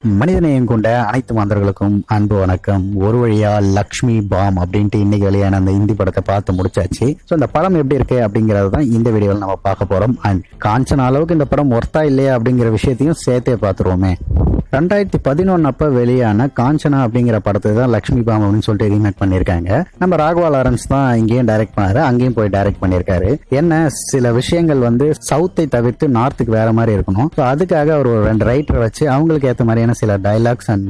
மனிதநேயம் கொண்ட அனைத்து மாந்தர்களுக்கும் அன்பு வணக்கம். ஒரு வழியா லக்ஷ்மி பாம் அப்படின்ட்டு இன்னைக்கு வெளியான அந்த இந்தி படத்தை பார்த்து முடிச்சாச்சு. ஸோ இந்த படம் எப்படி இருக்கு அப்படிங்கறது தான் இந்த வீடியோவில் நம்ம பார்க்க போறோம். அண்ட் காஞ்சனா அளவுக்கு இந்த படம் ஒர்த்தா இல்லையா அப்படிங்கிற விஷயத்தையும் சேர்த்தே பார்த்துருவோமே. 2011 அப்ப வெளியான காஞ்சனா அப்படிங்கிற படத்தை தான் லக்ஷ்மி பாம் அப்படின்னு சொல்லிட்டு ரீமேக் பண்ணியிருக்காங்க. நம்ம ராகவா லாரன்ஸ் தான் இங்கேயும் டைரக்ட் பண்ணாரு, அங்கேயும் போய் டைரக்ட் பண்ணியிருக்காரு. என்ன சில விஷயங்கள் வந்து சவுத்தை தவிர்த்து நார்த்துக்கு வேற மாதிரி இருக்கணும். அதுக்காக அவர் ஒரு 2 ரைட்டரை வச்சு அவங்களுக்கு ஏற்ற மாதிரியான சில டைலாக்ஸ் அண்ட்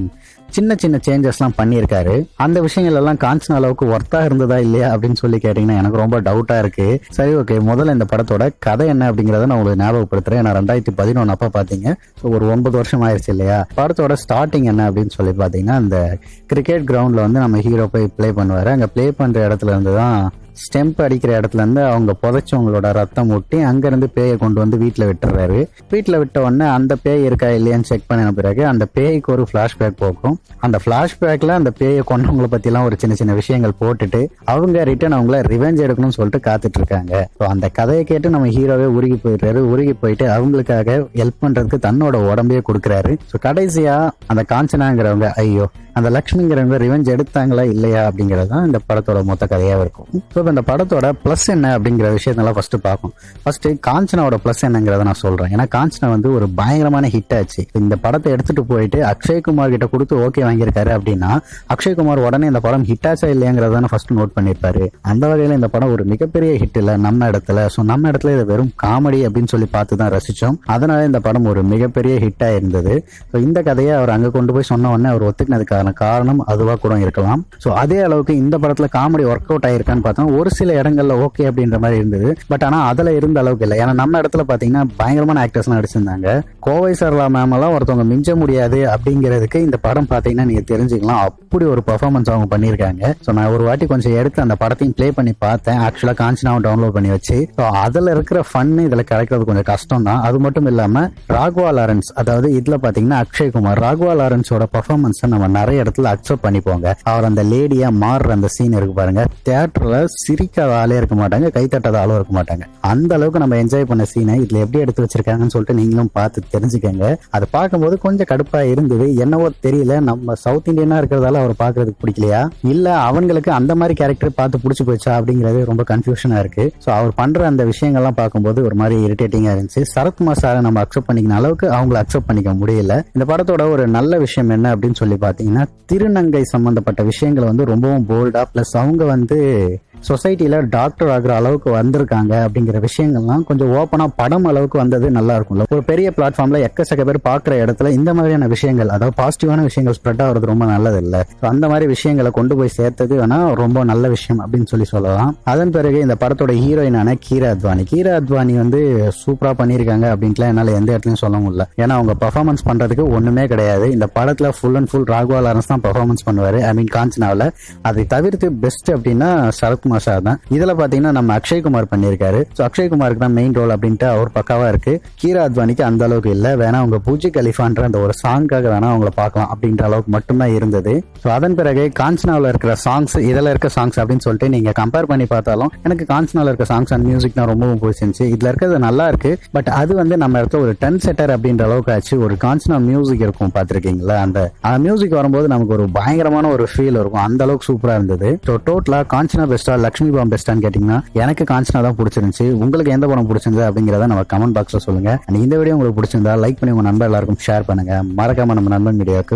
சின்ன சின்ன சேஞ்சஸ்லாம் பண்ணியிருக்காரு. அந்த விஷயங்கள் எல்லாம் காஞ்சனா அளவுக்கு ஒர்த்தா இருந்ததா இல்லையா அப்படின்னு சொல்லி கேட்டீங்கன்னா எனக்கு ரொம்ப டவுட்டா இருக்கு. சரி, ஓகே, முதல்ல இந்த படத்தோட கதை என்ன அப்படிங்கறத நான் உங்களுக்கு ஞாபகப்படுத்துறேன். ஏன்னா 2011 அப்ப பாத்தீங்க, ஒரு 9 வருஷம் ஆயிடுச்சு இல்லையா. படத்தோட ஸ்டார்டிங் என்ன அப்படின்னு சொல்லி பாத்தீங்கன்னா, அந்த கிரிக்கெட் கிரவுண்ட்ல வந்து நம்ம ஹீரோ போய் பிளே பண்ணுவாரு. அங்க பிளே பண்ற இடத்துல இருந்து தான் ஸ்டெம்ப் அடிக்கிற இடத்துல இருந்து அவங்க புதைச்சவங்களோட ரத்தம் ஊட்டி அங்கிருந்து பேயை கொண்டு வந்து வீட்டுல விட்டுறாரு. வீட்டுல விட்ட உடனே அந்த பேய் இருக்கா இல்லையான்னு செக் பண்ணின பிறகு அந்த பேய்க்கு ஒரு பிளாஷ்பேக் போகும். அந்த பிளாஷ்பேக்ல அந்த பேயை கொண்டவங்களை பத்தி எல்லாம் ஒரு சின்ன சின்ன விஷயங்கள் போட்டுட்டு அவங்க ரிட்டர்ன் அவங்கள ரிவெஞ்ச் எடுக்கணும்னு சொல்லிட்டு காத்துட்டு இருக்காங்க. அந்த கதையை கேட்டு நம்ம ஹீரோவே உருகி போயிடுறாரு. உருகி போயிட்டு அவங்களுக்காக ஹெல்ப் பண்றதுக்கு தன்னோட உடம்பையே கொடுக்குறாரு. ஸோ கடைசியா அந்த காஞ்சனாங்கிறவங்க ஐயோ அந்த லக்ஷ்மிங்கிறவங்க ரிவெஞ்ச் எடுத்தாங்களா இல்லையா அப்படிங்கிறது தான் இந்த படத்தோட மொத்த கதையா இருக்கும். ஸோ இந்த படத்தோட பிளஸ் என்ன அப்படிங்கிற விஷயத்தெல்லாம் ஃபர்ஸ்ட் பார்ப்போம். ஃபர்ஸ்ட் காஞ்சனாவோட பிளஸ் என்னங்கிறத நான் சொல்றேன். ஏன்னா காஞ்சனா வந்து ஒரு பயங்கரமான ஹிட் ஆச்சு. இந்த படத்தை எடுத்துட்டு போயிட்டு அக்ஷய்குமார் கிட்ட கொடுத்து ஓகே வாங்கியிருக்காரு அப்படின்னா அக்ஷய்குமார் உடனே இந்த படம் ஹிட் ஆச்சா இல்லையாங்கிறத ஃபர்ஸ்ட் நோட் பண்ணிருப்பாரு. அந்த வகையில இந்த படம் ஒரு மிகப்பெரிய ஹிட் இல்ல நம்ம இடத்துல. ஸோ நம்ம இடத்துல இது வெறும் காமெடி அப்படின்னு சொல்லி பார்த்து தான் ரசிச்சோம். அதனால இந்த படம் ஒரு மிகப்பெரிய ஹிட்டா இருந்தது. ஸோ இந்த கதையை அவர் அங்க கொண்டு போய் சொன்ன உடனே அவர் ஒத்துக்கினதுக்கான காரணம் அதுவா கூட இருக்கலாம். ஸோ அதே அளவுக்கு இந்த படத்துல காமெடி ஒர்க் அவுட் ஆயிருக்கான்னு பார்த்தா ஒரு சில இடங்கள்ல ஓகே அப்படின்ற மாதிரி இருந்தது. பட் ஆனா அதுல இருந்த அளவுக்கு இல்லை. ஏன்னா நம்ம இடத்துல பாத்தீங்கன்னா பயங்கரமான ஆக்டர்ஸ் எல்லாம் நடிச்சிருந்தாங்க. கோவை சரளா மேம் எல்லாம் ஒருத்தவங்க மிஞ்ச முடியாது அப்படிங்கிறதுக்கு இந்த படம் பாத்தீங்கன்னா நீங்க தெரிஞ்சுக்கலாம். அப்படி ஒரு பெர்ஃபார்மன்ஸ் அவங்க பண்ணிருக்காங்க. ஸோ நான் ஒரு வாட்டி கொஞ்சம் எடுத்து அந்த படத்தையும் பிளே பண்ணி பார்த்தேன். ஆக்சுவலா காஞ்சனாவும் டவுன்லோட் பண்ணி வச்சு. ஸோ அதுல இருக்கிற ஃபன் இதுல கிடைக்கிறது கொஞ்சம் கஷ்டம் தான். அது மட்டும் இல்லாம ராகவா லாரன்ஸ், அதாவது இதுல பாத்தீங்கன்னா அக்ஷய்குமார், ராகவா லாரன்ஸோட பெர்ஃபார்மன்ஸ் நம்ம நிறைய இடத்துல அக்செப்ட் பண்ணிப்போங்க. அவர் அந்த லேடியா மாறுற அந்த சீன் இருக்கு பாருங்க, தியேட்டர்ல சிரிக்காத ஆளே இருக்க மாட்டாங்க, கைத்தட்டாத ஆளும் இருக்க மாட்டாங்க. அந்த அளவுக்கு நம்ம என்ஜாய் பண்ண சீனை இதுல எப்படி எடுத்து வச்சிருக்காங்கன்னு சொல்லிட்டு நீங்களும் பார்த்து தெரிஞ்சுக்கங்க. அதை பார்க்கும்போது கொஞ்சம் கடுப்பா இருந்தது. என்னவோ தெரியல, நம்ம சவுத் இந்தியனா இருக்கிறதால அவர் பாக்குறதுக்கு பிடிக்கலையா இல்ல அவங்களுக்கு அந்த மாதிரி கேரக்டர் பார்த்து பிடிச்சி போச்சா அப்படிங்கிறது ரொம்ப கன்ஃபியூஷனா இருக்கு. ஸோ அவர் பண்ற அந்த விஷயங்கள்லாம் பார்க்கும்போது ஒரு மாதிரி இரிட்டேட்டிங்கா இருந்துச்சு. சரத்குமார் சாரை நம்ம அக்செப்ட் பண்ணிக்கிற அளவுக்கு அவங்களை அக்செப்ட் பண்ணிக்க முடியல. இந்த படத்தோட ஒரு நல்ல விஷயம் என்ன அப்படின்னு சொல்லி பாத்தீங்கன்னா, திருநங்கை சம்பந்தப்பட்ட விஷயங்களை வந்து ரொம்பவும் போல்டா, பிளஸ் அவங்க வந்து சொசைட்டில டாக்டர் ஆகிற அளவுக்கு வந்திருக்காங்க அப்படிங்கிற விஷயங்கள்லாம் கொஞ்சம் ஓப்பனா படம் அளவுக்கு வந்தது நல்லா இருக்கும்ல. ஒரு பெரிய பிளாட்ஃபார்ம்ல எக்கச்சக்க பேர் பாக்குற இடத்துல இந்த மாதிரியான விஷயங்கள், அதாவது பாசிட்டிவான விஷயங்கள் ஸ்ப்ரெட் ஆகிறது ரொம்ப நல்லது இல்ல. அந்த மாதிரி விஷயங்களை கொண்டு போய் சேர்த்தது வேணா ரொம்ப நல்ல விஷயம் அப்படின்னு சொல்லலாம். அதன் பிறகு இந்த படத்தோட ஹீரோயினான கீரா அத்வானி வந்து சூப்பரா பண்ணிருக்காங்க அப்படின்ட்டுலாம் என்னால எந்த இடத்துலயும் சொல்ல முடியல. ஏன்னா அவங்க பெர்ஃபார்மன்ஸ் பண்றதுக்கு ஒண்ணுமே கிடையாது. இந்த படத்துல full and full Raghava Lawrence தான் பெர்ஃபார்மன்ஸ் பண்ணுவாரு. ஐ மீன் காஞ்சனாவில். அதை தவிர்த்து பெஸ்ட் அப்படின்னா சரத்குமார் சார் தான். இதுல பாத்தீங்கன்னா நம்ம அக்ஷய்குமார் பண்ணிருக்காரு. அக்ஷய்குமாருக்கு தான் மெயின் ரோல் அப்படின்ட்டு அவர் பக்காவா இருக்கு. கீரா அத்வானிக்கு அந்த அளவுக்கு இல்ல. வேணா அவங்க பூஜி கலிஃபான்ற அந்த ஒரு சாங்காக வேணா அவங்கள பார்க்கலாம் அப்படின்ற அளவுக்கு மட்டும்தான் இருந்தது. அதன் பிறகு காஞ்சனாவில் இருக்கிற சாங்ஸ், இதுல இருக்க சாங்ஸ் அப்படின்னு சொல்லிட்டு நீங்க கம்பேர் பண்ணி பார்த்தாலும் எனக்கு காஞ்சனாவில் இருக்க சாங்ஸ் அண்ட் மியூசிக் தான் ரொம்பவும் பிடிச்சிருந்துச்சு. இதுல இருக்கிறது நல்லா இருக்கு. பட் அது வந்து நம்ம இடத்துல ஒரு 10 செட்டர் அப்படின்ற அளவுக்கு ஆச்சு. ஒரு காஞ்சனா மியூசிக் இருக்கும் பாத்திருக்கீங்களா, அந்த மியூசிக் வரும்போது நமக்கு ஒரு பயங்கரமான ஒரு ஃபீல் இருக்கும். அந்த அளவுக்கு சூப்பரா இருந்தது. டோட்டலா காஞ்சனா பெஸ்டா லக்ஷ்மி பாம் பெஸ்டான்னு கேட்டீங்கன்னா எனக்கு காஞ்சனா தான் பிடிச்சிருந்துச்சு. உங்களுக்கு எந்த படம் பிடிச்சிருந்தது அப்படிங்கறத நம்ம கமெண்ட் பாக்ஸ்ல சொல்லுங்க. இந்த வீடியோ உங்களுக்கு பிடிச்சிருந்தா லைக் பண்ணி உங்க நண்பர் எல்லாருக்கும் ஷேர் பண்ணுங்க. மறக்காம நம்ம நண்பன் வீடியோக்கு